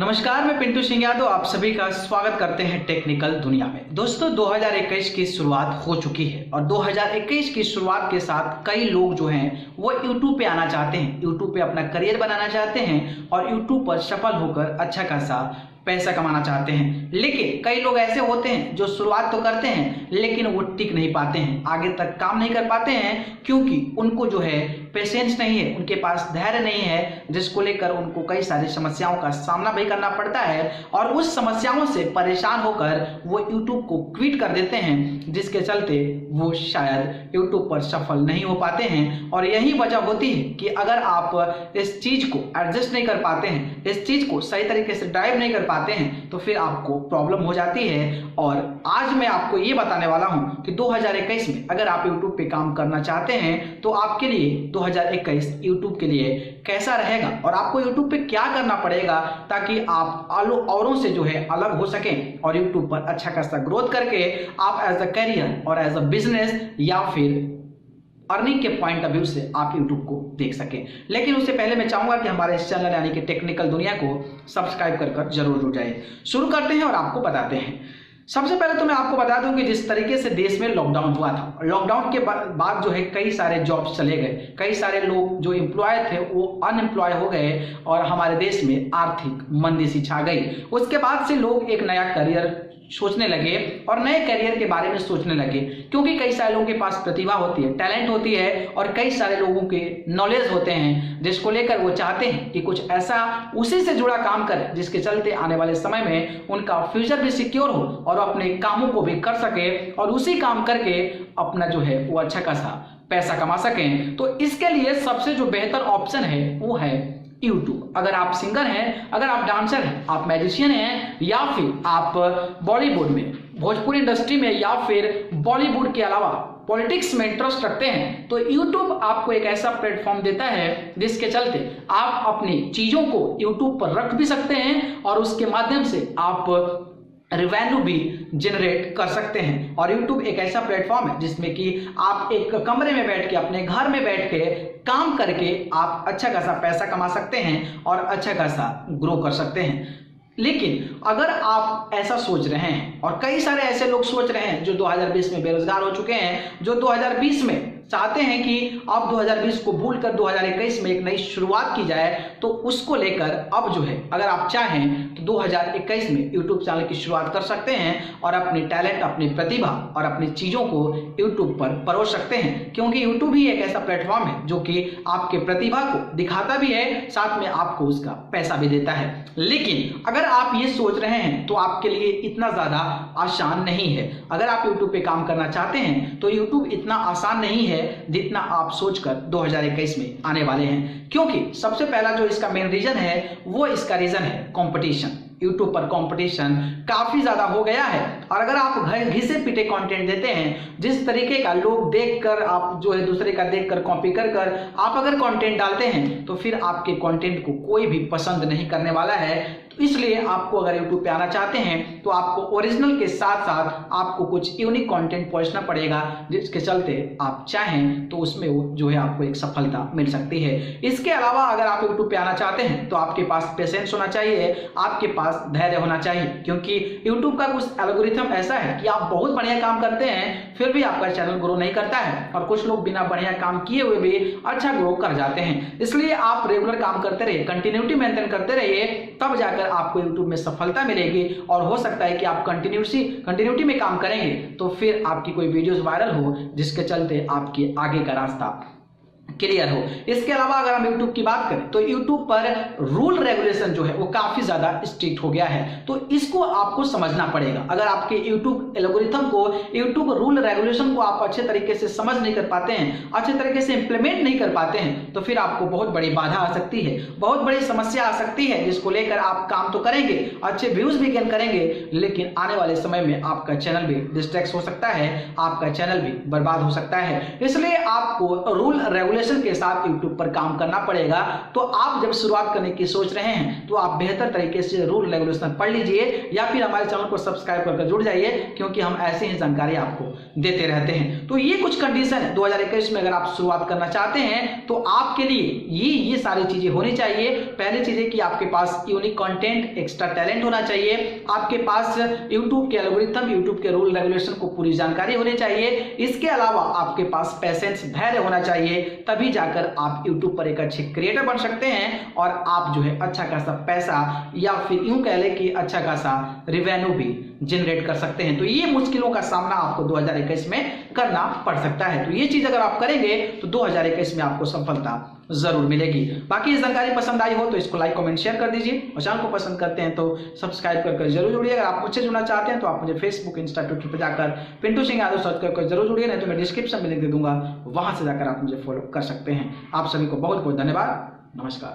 नमस्कार, मैं पिंटू सिंह यादव आप सभी का स्वागत करते हैं टेक्निकल दुनिया में। दोस्तों 2021 की शुरुआत हो चुकी है और 2021 की शुरुआत के साथ कई लोग जो हैं वो YouTube पे आना चाहते हैं, YouTube पे अपना करियर बनाना चाहते हैं और YouTube पर सफल होकर अच्छा खासा पैसा कमाना चाहते हैं। लेकिन कई लोग ऐसे होते हैं जो शुरुआत तो करते हैं लेकिन वो टिक नहीं पाते हैं, आगे तक काम नहीं कर पाते हैं क्योंकि उनको जो है पेशेंस नहीं है, उनके पास धैर्य नहीं है, जिसको लेकर उनको कई सारी समस्याओं का सामना भी करना पड़ता है और उस समस्याओं से परेशान होकर वो YouTube को क्विट कर देते हैं, जिसके चलते वो शायद YouTube पर सफल नहीं हो पाते हैं। और यही वजह होती है कि अगर आप इस चीज को एडजस्ट नहीं कर पाते हैं, इस चीज को सही तरीके से ड्राइव नहीं कर पाते हैं तो फिर आपको प्रॉब्लम हो जाती है। और आज मैं आपको ये बताने वाला हूं कि 2021 में अगर आप YouTube पे काम करना चाहते हैं तो आपके लिए 2021 YouTube के लिए कैसा रहेगा और आपको YouTube पे क्या करना पड़ेगा ताकि आप औरों से जो है अलग हो सकें और YouTube पर अच्छा खासा ग्रोथ करके आप एज अ करियर और एज अ बिजनेस या फिर अर्निंग के पॉइंट ऑफ व्यू से आप YouTube को देख सकें। लेकिन उससे पहले मैं चाहूंगा कि हमारे इस चैनल यानी कि टेक्निकल दुनिया को सब्सक्राइब कर जरूर जुड़ जाए। शुरू करते हैं और आपको बताते हैं। सबसे पहले तो मैं आपको बता दूं कि जिस तरीके से देश में लॉकडाउन हुआ था, लॉकडाउन के बाद जो है कई सारे जॉब्स चले गए, कई सारे लोग जो एम्प्लॉय थे वो अनएम्प्लॉय हो गए और हमारे देश में आर्थिक मंदी सी छा गई। उसके बाद से लोग एक नया करियर सोचने लगे और नए करियर के बारे में सोचने लगे क्योंकि कई सारे लोगों के पास प्रतिभा होती है, टैलेंट होती है और कई सारे लोगों के नॉलेज होते हैं जिसको लेकर वो चाहते हैं कि कुछ ऐसा उसी से जुड़ा काम करें जिसके चलते आने वाले समय में उनका फ्यूचर भी सिक्योर हो और अपने कामों को भी कर सके और उसी काम करके अपना जो है वो अच्छा खासा पैसा कमा सकें। तो इसके लिए सबसे जो बेहतर ऑप्शन है वो है YouTube। अगर आप सिंगर हैं, अगर आप डांसर हैं, आप मैजिशियन हैं या फिर आप बॉलीवुड में, भोजपुरी इंडस्ट्री में या फिर बॉलीवुड के अलावा पॉलिटिक्स में इंटरेस्ट रखते हैं तो YouTube आपको एक ऐसा प्लेटफॉर्म देता है जिसके चलते आप अपनी चीजों को YouTube पर रख भी सकते हैं और उसके माध्यम से आप रेवेन्यू भी जनरेट कर सकते हैं। और YouTube एक ऐसा प्लेटफॉर्म है जिसमें कि आप एक कमरे में बैठ के अपने घर में बैठ के काम करके आप अच्छा खासा पैसा कमा सकते हैं और अच्छा खासा ग्रो कर सकते हैं। लेकिन अगर आप ऐसा सोच रहे हैं और कई सारे ऐसे लोग सोच रहे हैं जो 2020 में बेरोजगार हो चुके हैं, जो 2020 में चाहते हैं कि अब 2020 को भूलकर 2021 में एक नई शुरुआत की जाए, तो उसको लेकर अब जो है अगर आप चाहें तो 2021 में YouTube चैनल की शुरुआत कर सकते हैं और अपनी टैलेंट, अपनी प्रतिभा और अपनी चीजों को YouTube पर परोस सकते हैं क्योंकि YouTube ही एक ऐसा प्लेटफॉर्म है जो कि आपके प्रतिभा को दिखाता भी है, साथ में आपको उसका पैसा भी देता है। लेकिन अगर आप ये सोच रहे हैं तो आपके लिए इतना ज्यादा आसान नहीं है। अगर आप YouTube पे काम करना चाहते हैं तो YouTube इतना आसान नहीं है जितना आप सोचकर 2021 में आने वाले हैं, क्योंकि सबसे पहला जो इसका मेन रीजन है वो इसका रीजन है कंपटीशन। YouTube पर कंपटीशन काफी ज्यादा हो गया है और अगर आप घिसे पीटे कंटेंट देते हैं, जिस तरीके का लोग देखकर आप जो है दूसरे का देखकर कॉपी कर आप अगर कंटेंट डालते हैं तो फिर आपके कंटेंट को कोई भी पसंद नहीं करने वाला है। तो इसलिए आपको अगर YouTube पे आना चाहते हैं तो आपको ओरिजिनल के साथ साथ आपको कुछ यूनिक कंटेंट पहुंचना पड़ेगा, जिसके चलते आप चाहें तो उसमें जो है आपको एक सफलता मिल सकती है। इसके अलावा अगर आप YouTube पे आना चाहते हैं तो आपके पास पेशेंस होना चाहिए, आपके पास धैर्य होना चाहिए, क्योंकि YouTube का कुछ एल्गोरिथम ऐसा है कि आप बहुत बढ़िया काम करते हैं फिर भी आपका चैनल ग्रो नहीं करता है और कुछ लोग बिना बढ़िया काम किए हुए भी अच्छा ग्रो कर जाते हैं। इसलिए आप रेगुलर काम करते रहिए, कंटिन्यूटी मेंटेन करते रहिए, तब जाकर आपको YouTube में सफलता मिलेगी। और हो सकता है कि आप कंटिन्यूटी में काम करेंगे तो फिर आपकी कोई वीडियोस वायरल हो जिसके चलते आपके आगे का रास्ता क्लियर हो। इसके अलावा अगर हम YouTube की बात करें तो YouTube पर रूल रेगुलेशन जो है वो काफी ज्यादा स्ट्रिक्ट हो गया है, तो इसको आपको समझना पड़ेगा। अगर आपके YouTube एल्गोरिथम को, YouTube रूल रेगुलेशन को आप अच्छे तरीके से समझ नहीं कर पाते हैं, अच्छे तरीके से इंप्लीमेंट नहीं कर पाते हैं, तो फिर आपको बहुत बड़ी बाधा आ सकती है, बहुत बड़ी समस्या आ सकती है, जिसको लेकर आप काम तो करेंगे, अच्छे व्यूज भी गेन करेंगे, लेकिन आने वाले समय में आपका चैनल भी डिस्ट्रैक्ट हो सकता है, आपका चैनल भी बर्बाद हो सकता है। इसलिए आपको रूल रेगुलेशन रेगुलेशन के साथ यूट्यूब पर काम करना पड़ेगा। तो आप जब शुरुआत करने की सोच रहे हैं तो आप बेहतर तरीके से रूल रेगुलेशन पढ़ लीजिए या फिर हमारे चैनल को सब्सक्राइब करके जुड़ जाइए, क्योंकि हम ऐसी ही जानकारी आपको देते रहते हैं। तो ये कुछ कंडीशन 2021 में अगर आप शुरुआत करना चाहते हैं तो आपके लिए ये सारी चीजें होनी चाहिए। पहली चीज है कि आपके पास यूनिक कंटेंट, एक्स्ट्रा टैलेंट होना चाहिए, आपके पास यूट्यूब के एल्गोरिथम, यूट्यूब के रूल रेगुलेशन को पूरी जानकारी होनी चाहिए। इसके अलावा आपके पास पेशेंस, धैर्य होना चाहिए, तभी जाकर आप यूट्यूब पर एक अच्छे क्रिएटर बन सकते हैं और आप जो है अच्छा खासा पैसा या फिर यूं कह ले कि अच्छा खासा रेवेन्यू भी जनरेट कर सकते हैं। तो ये मुश्किलों का सामना आपको 2021 में करना पड़ सकता है। तो ये चीज अगर आप करेंगे तो 2021 में आपको सफलता जरूर मिलेगी। बाकी ये जानकारी पसंद आई हो तो इसको लाइक, कमेंट, शेयर कर दीजिए और चैनल को पसंद करते हैं तो सब्सक्राइब करके जरूर जुड़िए। अगर आप मुझसे जुड़ना चाहते हैं तो आप मुझे फेसबुक, इंस्टा, ट्विटर पर जाकर पिंटू सिंह यादव सर्च करके जरूर जुड़िए, नहीं तो मैं डिस्क्रिप्शन में लिंक दे दूंगा, वहां से जाकर आप मुझे फॉलो कर सकते हैं। आप सभी को बहुत बहुत धन्यवाद। नमस्कार।